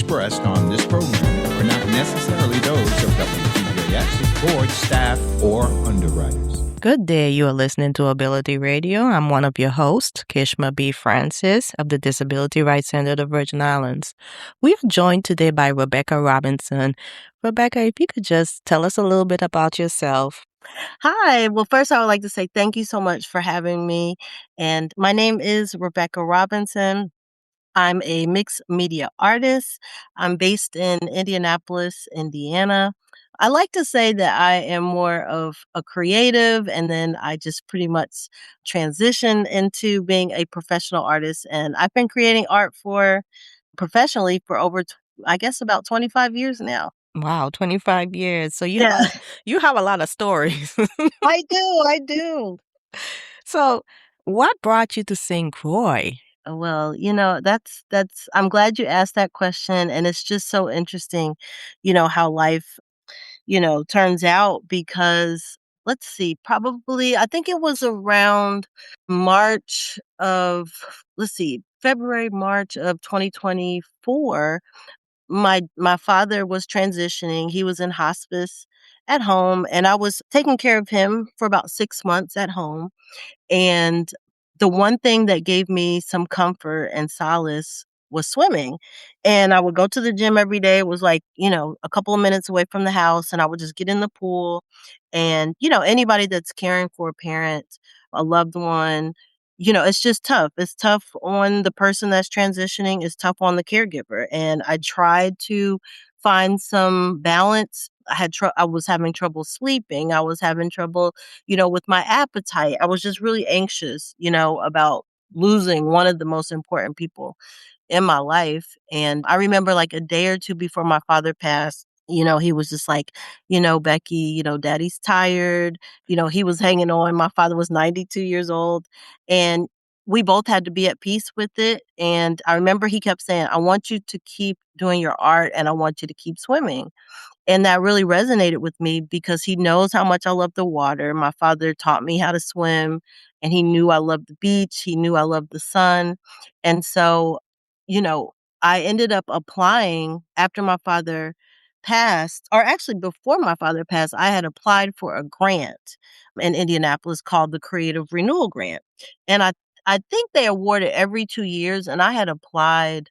expressed on this program are not necessarily those of WTJX, its board, staff, or underwriters. Good day. You are listening to Ability Radio. I'm one of your hosts, Kishma B. Francis of the Disability Rights Center of the Virgin Islands. We are joined today by Rebecca Robinson. Rebecca, if you could just tell us a little bit about yourself. Hi. Well, first, I would like to say thank you so much for having me. And my name is Rebecca Robinson. I'm a mixed media artist. I'm based in Indianapolis, Indiana. I like to say that I am more of a creative, and then I just pretty much transitioned into being a professional artist. And I've been creating art for professionally for over, I guess, about 25 years now. Wow, 25 years. So Yeah, you have a lot of stories. I do. So what brought you to sing Croix? Well, that's I'm glad you asked that question, and it's just so interesting, how life, turns out because let's see, probably I think it was around March of let's see, February, March of 2024. My father was transitioning. He was in hospice at home, and I was taking care of him for about 6 months at home. And the one thing that gave me some comfort and solace was swimming. And I would go to the gym every day. It was like, a couple of minutes away from the house, and I would just get in the pool. And, anybody that's caring for a parent, a loved one, it's just tough. It's tough on the person that's transitioning, it's tough on the caregiver. And I tried to find some balance. I was having trouble sleeping. I was having trouble with my appetite. I was just really anxious, about losing one of the most important people in my life. And I remember like a day or two before my father passed, he was just like, Becky, daddy's tired. He was hanging on. My father was 92 years old. And we both had to be at peace with it. And I remember he kept saying, I want you to keep doing your art and I want you to keep swimming. And that really resonated with me because he knows how much I love the water. My father taught me how to swim, and he knew I loved the beach. He knew I loved the sun. And so, you know, I ended up applying after my father passed, or actually before my father passed, I had applied for a grant in Indianapolis called the Creative Renewal grant. And I think they award it every 2 years, and I had applied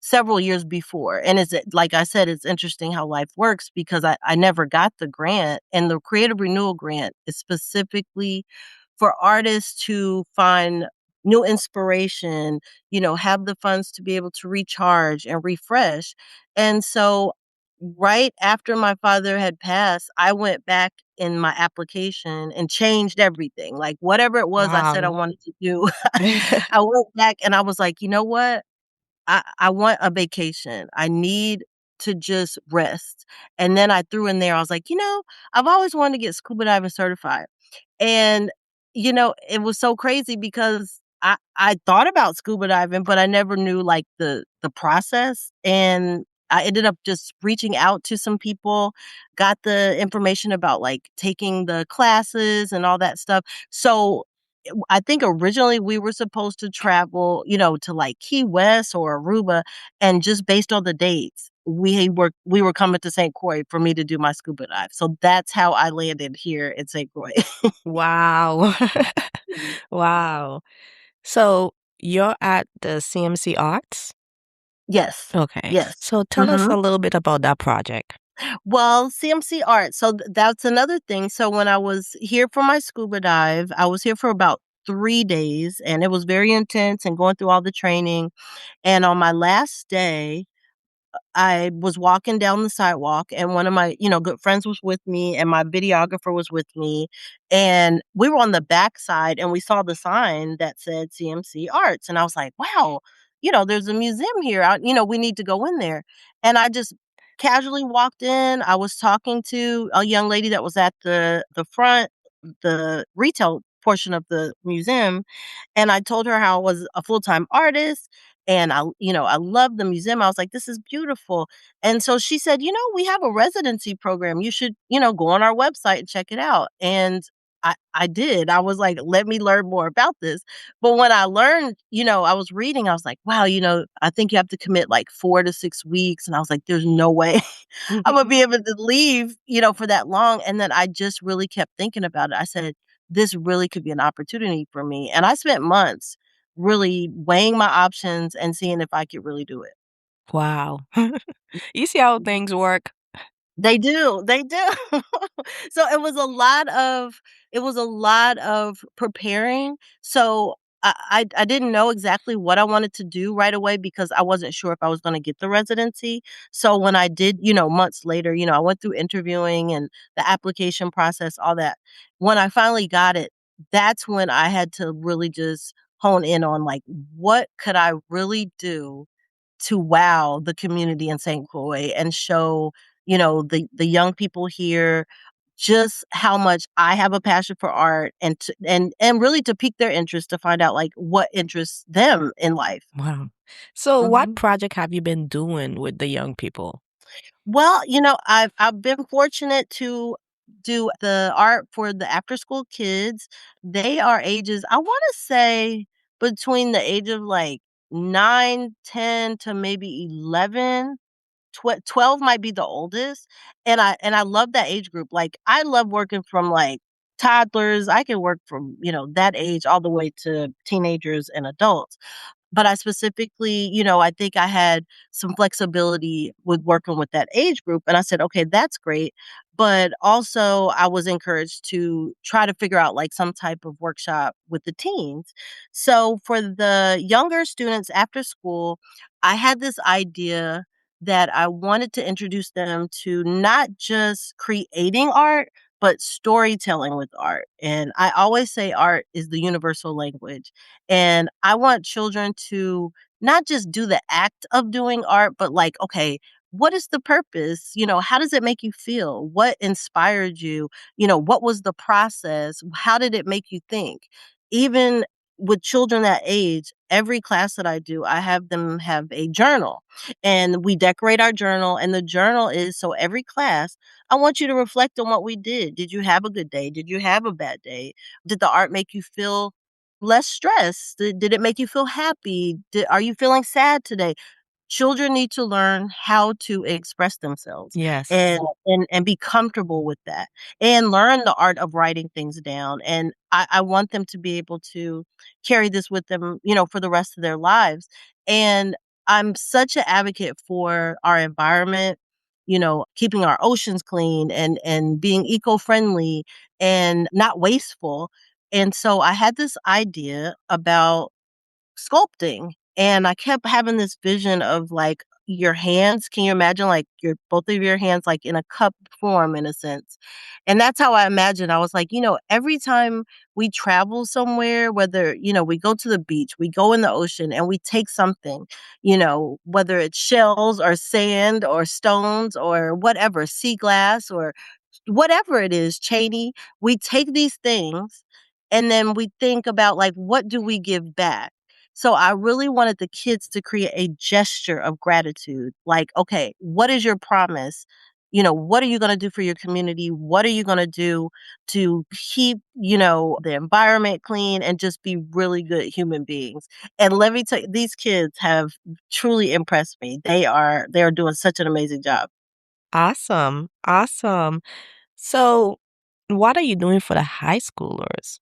several years before. And like I said, it's interesting how life works because I never got the grant. And the Creative Renewal grant is specifically for artists to find new inspiration, have the funds to be able to recharge and refresh. And so right after my father had passed, I went back in my application and changed everything. Like whatever it was I said I Wow. wanted to do, I went back and I was like, you know what? I want a vacation. I need to just rest. And then I threw in there, I was like, I've always wanted to get scuba diving certified. And, it was so crazy because I thought about scuba diving, but I never knew like the process. And I ended up just reaching out to some people, got the information about like taking the classes and all that stuff. So I think originally we were supposed to travel, to like Key West or Aruba, and just based on the dates, we were coming to St. Croix for me to do my scuba dive. So that's how I landed here in St. Croix. Wow. Mhm. Wow. So you're at the CMC Arts? Yes. Okay. Yes. So tell us Mhm. a little bit about that project. Well, CMC Arts. So that's another thing. So when I was here for my scuba dive, I was here for about 3 days, and it was very intense and going through all the training. And on my last day, I was walking down the sidewalk, and one of my, good friends was with me, and my videographer was with me, and we were on the backside, and we saw the sign that said CMC Arts, and I was like, "Wow, there's a museum here. We need to go in there." And I just casually walked in. I was talking to a young lady that was at the front, the retail portion of the museum, and I told her how I was a full-time artist and I love the museum. I was like, this is beautiful. And so she said, we have a residency program. You should, go on our website and check it out. And I did. I was like, "Let me learn more about this." But when I learned, I was reading, I was like, "Wow, I think you have to commit like 4 to 6 weeks." And I was like, "There's no way I'm gonna be able to leave, for that long." And then I just really kept thinking about it. I said, "This really could be an opportunity for me." And I spent months really weighing my options and seeing if I could really do it. Wow. You see how things work? They do, they do. So it was a lot of preparing. So I didn't know exactly what I wanted to do right away because I wasn't sure if I was gonna get the residency. So when I did, months later, I went through interviewing and the application process, all that. When I finally got it, that's when I had to really just hone in on, like, what could I really do to wow the community in St. Croix and show, the young people here just how much I have a passion for art and really to pique their interest to find out, like, what interests them in life. Wow. So what Mhm. project have you been doing with the young people? Well, I've been fortunate to do the art for the after school kids. They are ages, I wanna say, between the age of, like, 9, 10 to maybe 11. 12 might be the oldest, and I love that age group. Like, I love working from, like, toddlers. I can work from, that age all the way to teenagers and adults. But I specifically, I think I had some flexibility with working with that age group, and I said, "Okay, that's great." But also, I was encouraged to try to figure out, like, some type of workshop with the teens. So, for the younger students after school, I had this idea that I wanted to introduce them to not just creating art, but storytelling with art. And I always say art is the universal language. And I want children to not just do the act of doing art, but like, okay, what is the purpose? How does it make you feel? What inspired you? What was the process? How did it make you think? Even with children that age, every class that I do, I have them have a journal and we decorate our journal. And the journal is so every class, I want you to reflect on what we did. Did you have a good day? Did you have a bad day? Did the art make you feel less stressed? Did it make you feel happy? Are you feeling sad today? Children need to learn how to express themselves Yes. and be comfortable with that and learn the art of writing things down. And I want them to be able to carry this with them, for the rest of their lives. And I'm such an advocate for our environment, keeping our oceans clean and being eco-friendly and not wasteful. And so I had this idea about sculpting, and I kept having this vision of, like, your hands. Can you imagine, like, your both of your hands, like, in a cup form in a sense? And that's how I imagined. I was like, every time we travel somewhere, whether, we go to the beach, we go in the ocean, and we take something, whether it's shells or sand or stones or whatever, sea glass or whatever it is, Cheney, we take these things and then we think about, like, what do we give back? So I really wanted the kids to create a gesture of gratitude. Like, okay, what is your promise? What are you going to do for your community? What are you going to do to keep, the environment clean and just be really good human beings? And let me tell you, these kids have truly impressed me. They are doing such an amazing job. Awesome. Awesome. So what are you doing for the high schoolers?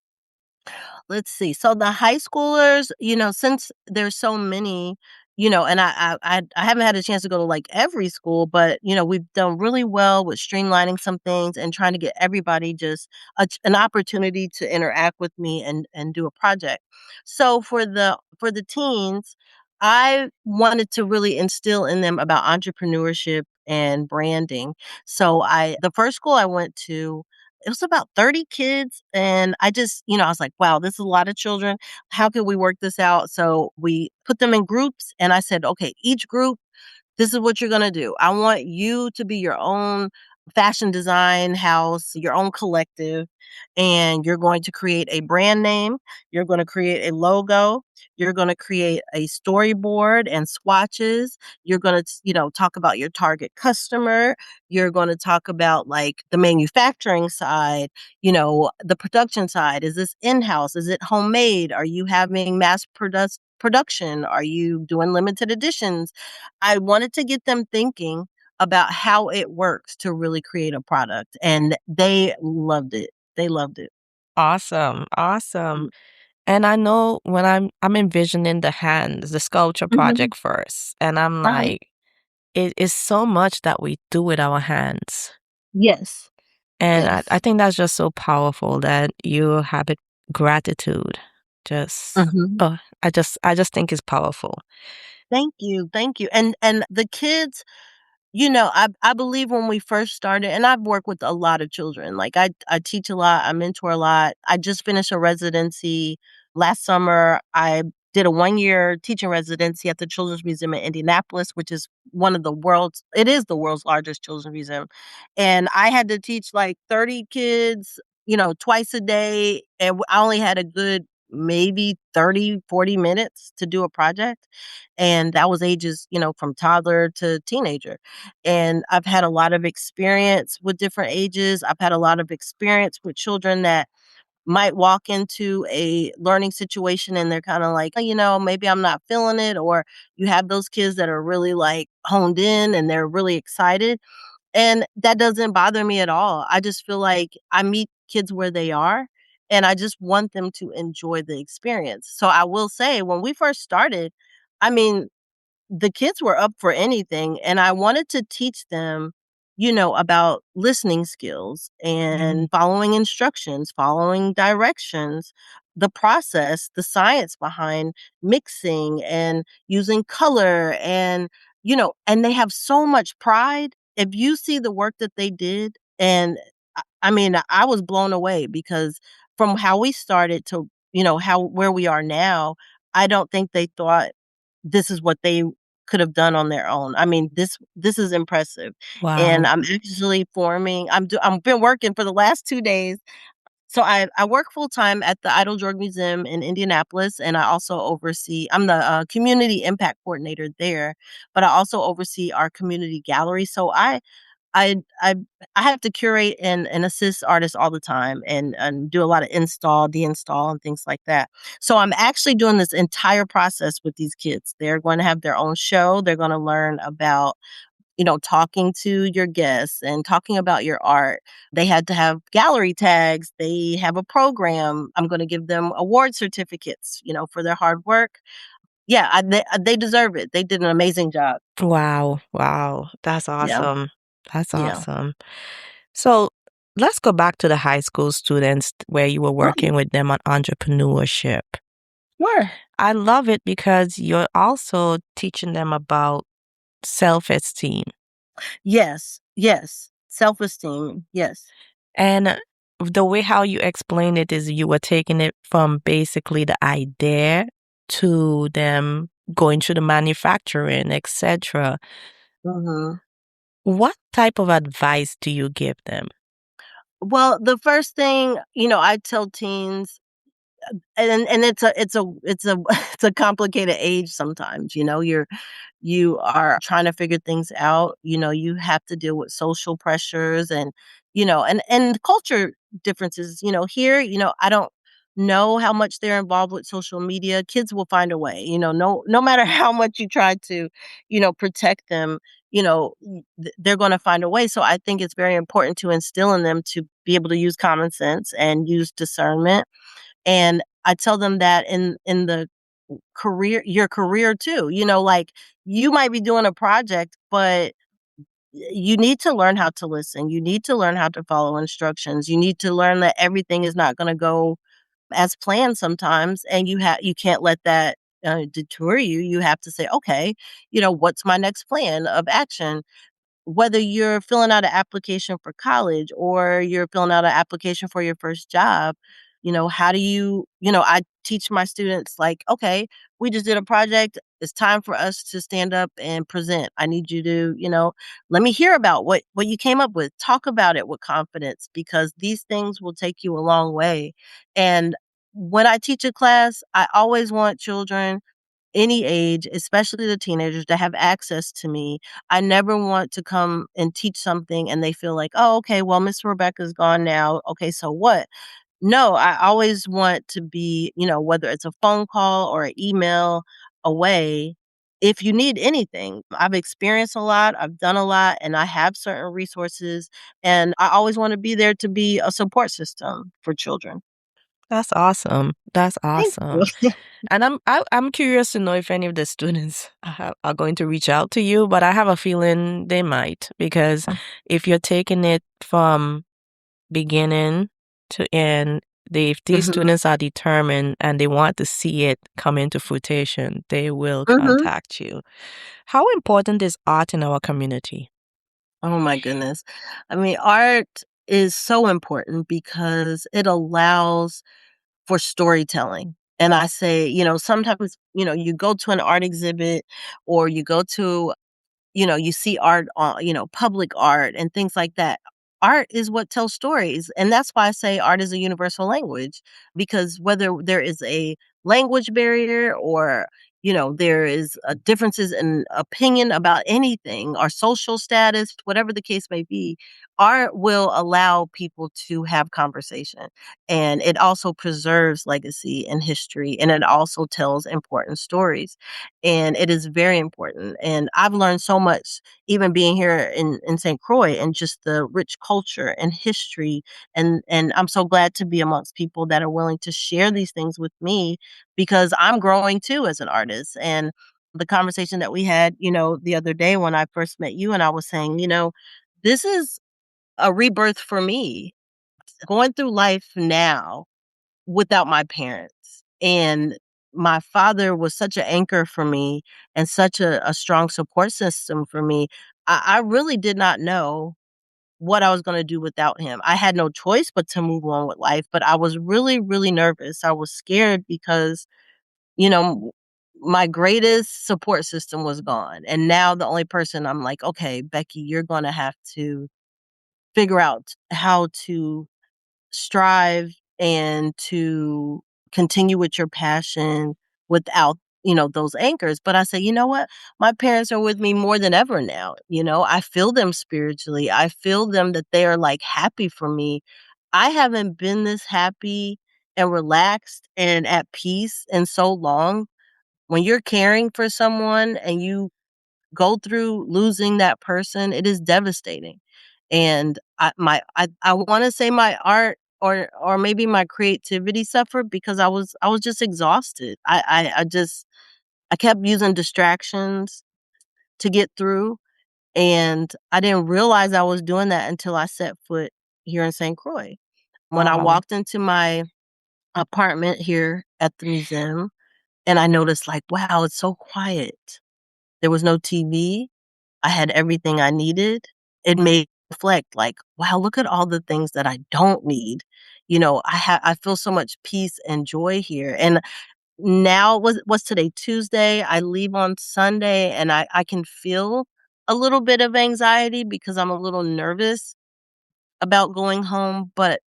Let's see. So the high schoolers, since there's so many, and I haven't had a chance to go to like every school, but we've done really well with streamlining some things and trying to get everybody just an opportunity to interact with me and do a project. So for the teens, I wanted to really instill in them about entrepreneurship and branding. So the first school I went to, it was about 30 kids, and I just, I was like, "Wow, this is a lot of children. How can we work this out?" So we put them in groups, and I said, "Okay, each group, this is what you're gonna do. I want you to be your own fashion design house, your own collective, and you're going to create a brand name, you're going to create a logo, you're going to create a storyboard and swatches, you're going to, talk about your target customer, you're going to talk about like the manufacturing side, the production side. Is this in-house? Is it homemade? Are you having production? Are you doing limited editions? I wanted to get them thinking about how it works to really create a product, and they loved it. They loved it. Awesome, awesome. Mm. And I know when I'm envisioning the sculpture Mhm. project first, and I'm Uh-huh. like, it is so much that we do with our hands. Yes. And I Yes. think that's just so powerful that you have it gratitude. Just Mhm. oh, I just think it's powerful. Thank you, and the kids, I believe when we first started, and I've worked with a lot of children. Like I teach a lot, I mentor a lot. I just finished a residency last summer. I did a 1-year teaching residency at the Children's Museum in Indianapolis, which is it is the world's largest children's museum. And I had to teach like 30 kids, twice a day. And I only had a good maybe 30, 40 minutes to do a project. And that was ages, from toddler to teenager. And I've had a lot of experience with different ages. I've had a lot of experience with children that might walk into a learning situation and they're kind of like, "Oh, maybe I'm not feeling it." Or you have those kids that are really like honed in and they're really excited. And that doesn't bother me at all. I just feel like I meet kids where they are and I just want them to enjoy the experience. So I will say, when we first started, I mean, the kids were up for anything, and I wanted to teach them, about listening skills and following instructions, following directions, the process, the science behind mixing and using color, and they have so much pride. If you see the work that they did, and I mean, I was blown away because from how we started to, how where we are now, I don't think they thought this is what they could have done on their own. I mean, this is impressive, and Wow. I'm actually forming I'm been working for the last 2 days. So I work full-time at the Idle Drug Museum in Indianapolis, and I also I'm the, community impact coordinator there, but I also oversee our community gallery. So I I I have to curate and assist artists all the time and do a lot of install, deinstall, and things like that. So I'm actually doing this entire process with these kids. They're going to have their own show. They're going to learn about, talking to your guests and talking about your art. They had to have gallery tags. They have a program. I'm going to give them award certificates, for their hard work. Yeah, they deserve it. They did an amazing job. Wow, wow. That's Yeah, awesome. That's yeah. awesome. So, let's go back to the high school students where you were Okay, working with them on entrepreneurship. sure. I love it because you're also teaching them about self-esteem. Yes, yes. Self-esteem, yes. And the way how you explain it is you were taking it from basically the idea to them going through the manufacturing, etc. Mhm. What type of advice do you give them? Well, the first thing, I tell teens, and it's a it's a complicated age sometimes. You are trying to figure things out. You have to deal with social pressures and, and culture differences. Here, I don't know how much they're involved with social media. Kids will find a way. No matter how much you try to, protect them, they're going to find a way. So I think it's very important to instill in them to be able to use common sense and use discernment. And I tell them that in the your career too, like, you might be doing a project, but you need to learn how to listen. You need to learn how to follow instructions. You need to learn that everything is not going to go as planned sometimes, and you can't let that deter you. You have to say, okay, what's my next plan of action? Whether you're filling out an application for college or you're filling out an application for your first job, How do you, I teach my students like, okay, we just did a project. It's time for us to stand up and present. I need you to, let me hear about what you came up with. Talk about it with confidence because these things will take you a long way. And when I teach a class, I always want children any age, especially the teenagers, to have access to me. I never want to come and teach something and they feel like, oh, okay, well, Miss Rebecca's gone now. Okay, so what? No, I always want to be, whether it's a phone call or an email away. If you need anything, I've experienced a lot, I've done a lot, and I have certain resources. And I always want to be there to be a support system for children. That's awesome. That's Thank awesome. you. And I'm curious to know if any of the students are going to reach out to you, but I have a feeling they might because if you're taking it from beginning to end, if these Mhm, students are determined and they want to see it come into fruition, they will mhm. contact you. How important is art in our community? Oh my goodness. I mean, art is so important because it allows for storytelling. And I say, sometimes, you go to an art exhibit or you go to you see art on, public art and things like that. Art is what tells stories. And that's why I say art is a universal language, because whether there is a language barrier or, there is differences in opinion about anything or social status, whatever the case may be, art will allow people to have conversation. And it also preserves legacy and history. And it also tells important stories and it is very important. And I've learned so much even being here in St. Croix and just the rich culture and history. And I'm so glad to be amongst people that are willing to share these things with me because I'm growing too as an artist. And the conversation that we had, the other day when I first met you and I was saying, this is a rebirth for me. Going through life now without my parents. And my father was such an anchor for me and such a strong support system for me. I really did not know what I was going to do without him. I had no choice but to move on with life, but I was really, really nervous. I was scared because, you know, my greatest support system was gone. And now the only person I'm like, okay, Becky, you're going to have to figure out how to strive and to continue with your passion without, those anchors. But I say, you know what? My parents are with me more than ever now. I feel them spiritually. I feel them that they are like happy for me. I haven't been this happy and relaxed and at peace in so long. When you're caring for someone and you go through losing that person, it is devastating. And I wanna say my art or maybe my creativity suffered because I was just exhausted. I kept using distractions to get through, and I didn't realize I was doing that until I set foot here in St. Croix. When I Wow. walked into my apartment here at the museum and I noticed like, wow, it's so quiet. There was no TV. I had everything I needed. It made me reflect like, wow, look at all the things that I don't need. I feel so much peace and joy here. And now what's today? Tuesday. I leave on Sunday and I can feel a little bit of anxiety because I'm a little nervous about going home, but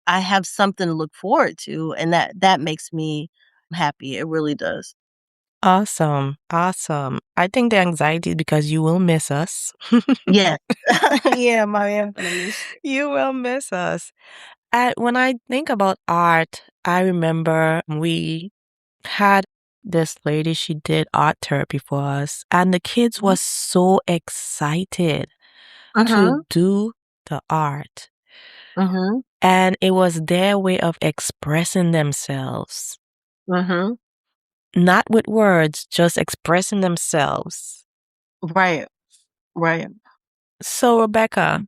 I have something to look forward to and that makes me happy. It really does. Awesome. Awesome. I think the anxiety is because you will miss us. Yeah. Yeah, I am gonna miss you. You will miss us. And when I think about art, I remember we had this lady, she did art therapy for us, and the kids Mhm. was so excited to Mhm. do the art. Mhm. And it was their way of expressing themselves, Mhm. not with words, just expressing themselves. Right. Right. So, Rebecca,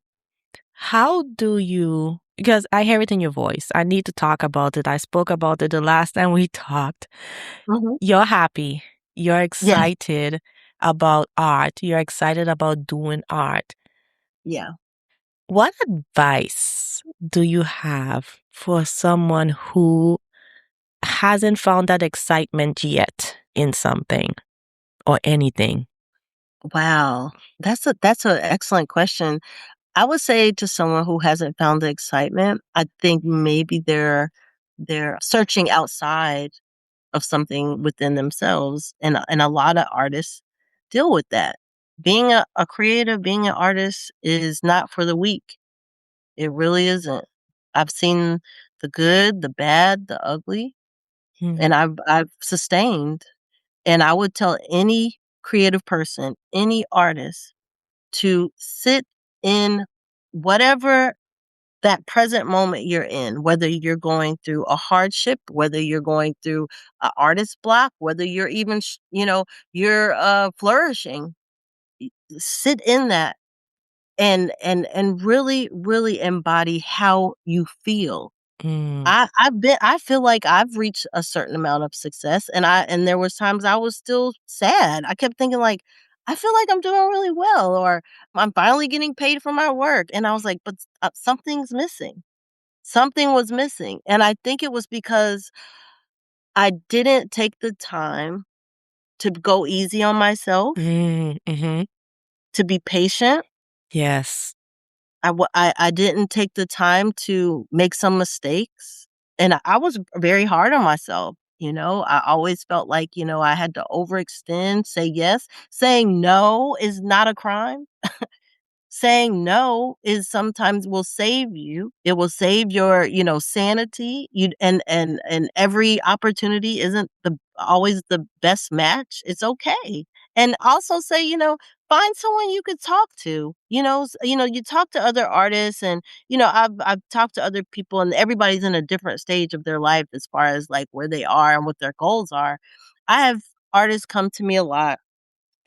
how do you, because I hear it in your voice, I need to talk about it. I spoke about it the last time we talked. Mhm. You're happy, you're Yes. excited about art, you're excited about doing art. Yeah. What advice do you have for someone who hasn't found that excitement yet in something or anything? Wow. That's an excellent question. I would say to someone who hasn't found the excitement, I think maybe they're searching outside of something within themselves, and a lot of artists deal with that. Being a creative, being an artist is not for the weak. It really isn't. I've seen the good, the bad, the ugly, Mm. and I've sustained. And I would tell any creative person, any artist to sit in whatever that present moment you're in, whether you're going through a hardship, whether you're going through a artist block, whether you're even, you're flourishing, sit in that and really, really embody how you feel. Mm. I feel like I've reached a certain amount of success, and there was times I was still sad. I kept thinking like, "I feel like I'm doing really well," or "I'm finally getting paid for my work," and I was like, "But, something's missing." Something was missing, and I think it was because I didn't take the time to go easy on myself, Mm. Mm-hmm. to be patient. Yes. I didn't take the time to make some mistakes, and I was very hard on myself, I always felt like, I had to overextend, say yes. Saying no is not a crime. Saying no is sometimes will save you. It will save your, sanity. You and every opportunity isn't the always the best match. It's okay. And also say, find someone you could talk to. You talk to other artists and I've talked to other people and everybody's in a different stage of their life as far as like where they are and what their goals are. I have artists come to me a lot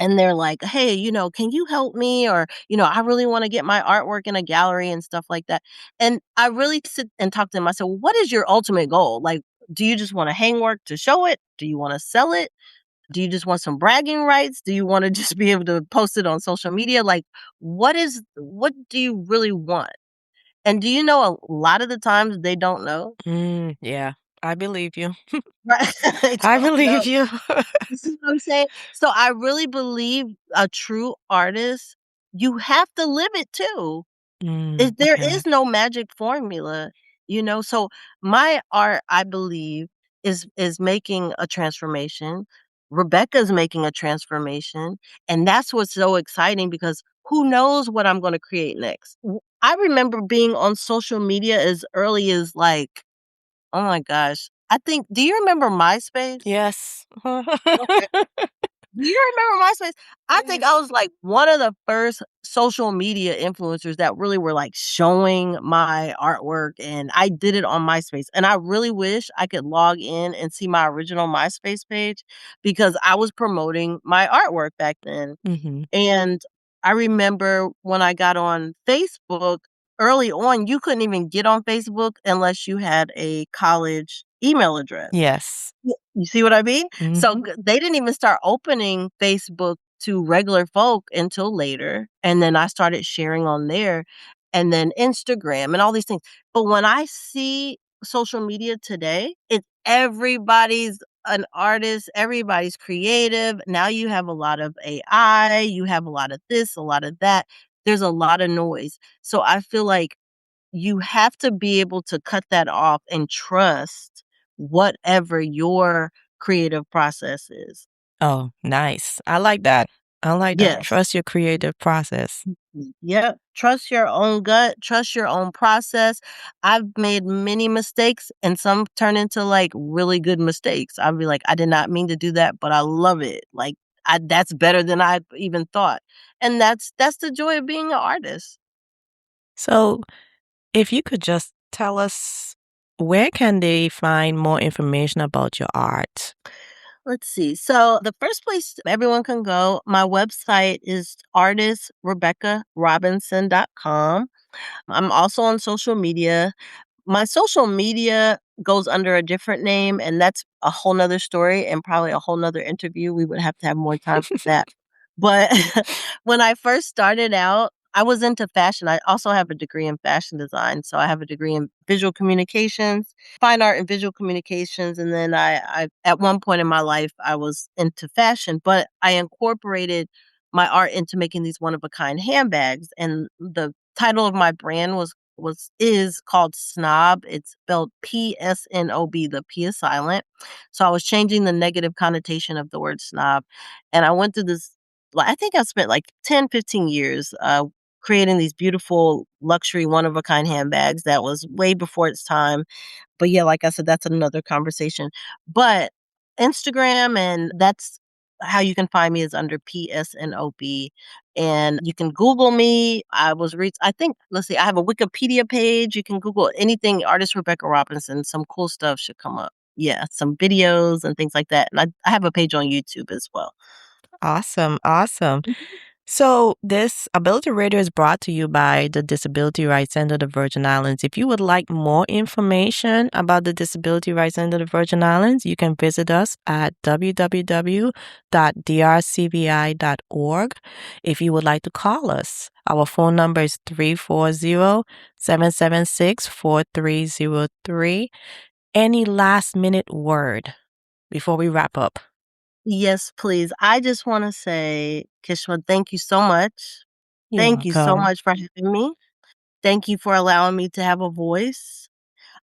and they're like, "Hey, can you help me?" Or, "I really want to get my artwork in a gallery and stuff like that." And I really sit and talk to them. I said, well, "What is your ultimate goal? Like, do you just want to hang work to show it? Do you want to sell it? Do you just want some bragging rights? Do you want to just be able to post it on social media? Like, what do you really want?" And do you know a lot of the times they don't know? Yeah. I believe you. Right? They I don't know. believe you. You see what I'm saying? So I really believe a true artist, you have to live it too. There Okay. is no magic formula. So my art, I believe, is making a transformation. Rebecca's making a transformation, and that's what's so exciting because who knows what I'm gonna create next? I remember being on social media as early as, like, oh my gosh, do you remember MySpace? Yes. Okay. Do you remember MySpace? I think I Yes. was, like, one of the first social media influencers that really were, like, showing my artwork, and I did it on MySpace, and I really wish I could log in and see my original MySpace page because I was promoting my artwork back then. Mhm. And I remember when I got on Facebook, early on, you couldn't even get on Facebook unless you had a college email address. Yes. You see what I mean? So, Mhm. they didn't even start opening Facebook to regular folk until later, and then I started sharing on there, and then Instagram and all these things. But when I see social media today, it's everybody's an artist, everybody's creative. Now you have a lot of AI, you have a lot of this, a lot of that. There's a lot of noise. So I feel like you have to be able to cut that off and trust whatever your creative process is. Oh, nice. I like that. I like that. Yes. Trust your creative process. Yep. Trust your own gut, trust your own process. I've made many mistakes and some turn into like really good mistakes. I'll be like, I did not mean to do that, but I love it. Like that's better than I even thought. And that's the joy of being an artist. So, if you could just tell us, where can they find more information about your art? Let's see. So the first place everyone can go, my website is artistrebeccarobinson.com. I'm also on social media. My social media goes under a different name, and that's a whole nother story and probably a whole nother interview. We would have to have more time for that. But when I first started out, I was into fashion. I also have a degree in fashion design. So I have a degree in visual communications, fine art and visual communications. And then I at one point in my life, I was into fashion, but I incorporated my art into making these one of a kind handbags. And the title of my brand is called Snob. It's spelled PSNOB. The P is silent. So I was changing the negative connotation of the word snob. And I went through this, I think I spent like 10, 15 years creating these beautiful luxury one of a kind handbags that was way before its time. But yeah, like I said, that's another conversation. But Instagram, and that's how you can find me, is under PSNOB. And you can Google me. I think, let's see, I have a Wikipedia page. You can Google anything, artist Rebecca Robinson. Some cool stuff should come up. Yeah, some videos and things like that. And I have a page on YouTube as well. Awesome. Awesome. So, this Ability Radio is brought to you by the Disability Rights Center of the Virgin Islands. If you would like more information about the Disability Rights Center of the Virgin Islands, you can visit us at www.drcvi.org. If you would like to call us, our phone number is 340-776-4303. Any last minute word before we wrap up? Yes, please. I just want to say, Kishma, thank you so much. You're Thank you so welcome. much for having me. Thank you for allowing me to have a voice.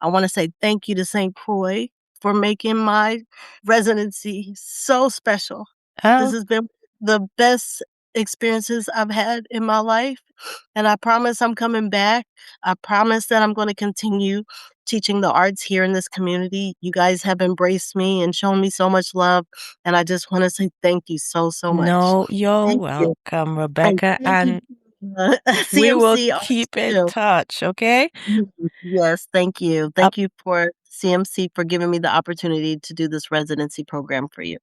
I want to say thank you to St. Croix for making my residency so special. This Oh, has been the best experiences I've had in my life. And I promise I'm coming back. I promise that I'm going to continue teaching the arts here in this community. You guys have embraced me and shown me so much love. And I just want to say thank you so, so much. no, you're Thank you. welcome, And Rebecca. thank you, And we will CMC Arts keep in too. touch, okay? Mhm. Yes, thank you. A- Thank you for CMC for giving me the opportunity to do this residency program for you.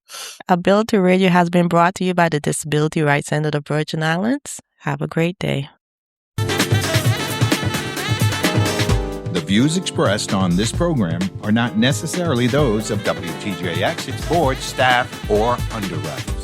Ability Radio has been brought to you by the Disability Rights Center of the Virgin Islands. Have a great day. The views expressed on this program are not necessarily those of WTJX, its board, staff, or underwriters.